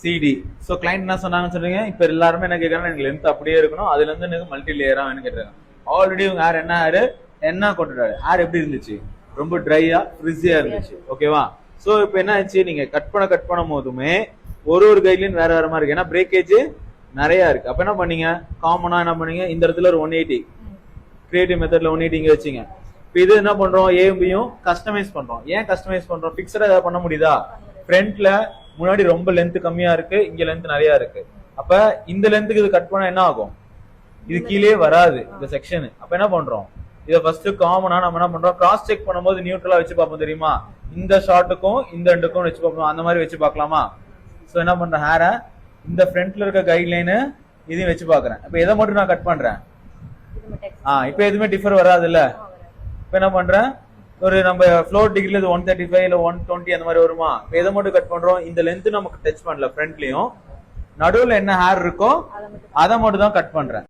CD. So client என்ன சொன்னாங்கன்னு சொல்றீங்க, இப்போ எல்லாருமே என்ன கேட்கறாங்க, எனக்கு லென்த் அப்படியே இருக்கணும், அதுல இருந்து எனக்கு மல்டி லேயரா வேணும்னு கேட்டுறாங்க. ஆல்ரெடி உங்க ஹேர் என்ன கொண்டுட்டாரு, ஹேர் எப்படி இருந்துச்சு, ரொம்ப ட்ரையா ஃப்ரிஸியா இருந்துச்சு. ஓகேவா? ஸோ இப்போ என்ன ஆச்சு, நீங்க கட் பண்ணும் போதுமே ஒரு கைட்லைன் வேற வேற மாதிரி இருக்கு, ஏன்னா பிரேக்கேஜ் நிறைய இருக்கு. அப்ப என்ன பண்ணீங்க, காமனா என்ன பண்ணீங்க, இந்த இடத்துல ஒரு 180 கிரியேட்டிவ் மெத்தட்ல 180 இங்க வச்சீங்க. இப்போ இது என்ன பண்றோம், ஏபியும் கஸ்டமைஸ் பண்றோம். ஏன் கஸ்டமைஸ் பண்றோம், பிக்சரா ஏதாவது பண்ண முடியுதா? ஃப்ரண்ட்ல முன்னாடி ரொம்ப லென்த் கம்மியா இருக்கு, இங்க லென்த் நிறைய இருக்கு. அப்ப இந்த லென்த்துக்கு இது கட் பண்ணா என்ன ஆகும், இது கீழே வராது இந்த செக்ஷன். அப்ப என்ன பண்றோம், இதை ஃபர்ஸ்ட் காமனா நம்ம என்ன பண்றோம், கிராஸ் செக் பண்ணும்போது நியூட்ரலா வச்சு பார்ப்போம் தெரியுமா, இந்த ஷார்ட்டுக்கும் இந்த ரெண்டுக்கும் வச்சு பார்ப்போம், அந்த மாதிரி வச்சு பார்க்கலாமா? சோ என்ன பண்றேன், ஹேர இந்த ஃப்ரண்ட்ல இருக்க கைட்லைன் இதையும் வச்சு பாக்குறேன். இப்ப எதை மட்டும் நான் கட் பண்றேன், இப்ப எதுவுமே டிஃபர் வராது இல்ல. இப்ப என்ன பண்றேன், ஒரு நம்ம ஃப்ளோர் டிகிரில 135 இல்ல 120 அந்த மாதிரி வருமா. இப்ப எதை மட்டும் கட் பண்றோம், இந்த லென்த் நமக்கு டச் பண்ணல, ஃப்ரண்ட்லயும் நடுவுல என்ன ஹேர் இருக்கோ அதை மட்டும் தான் கட் பண்றேன்.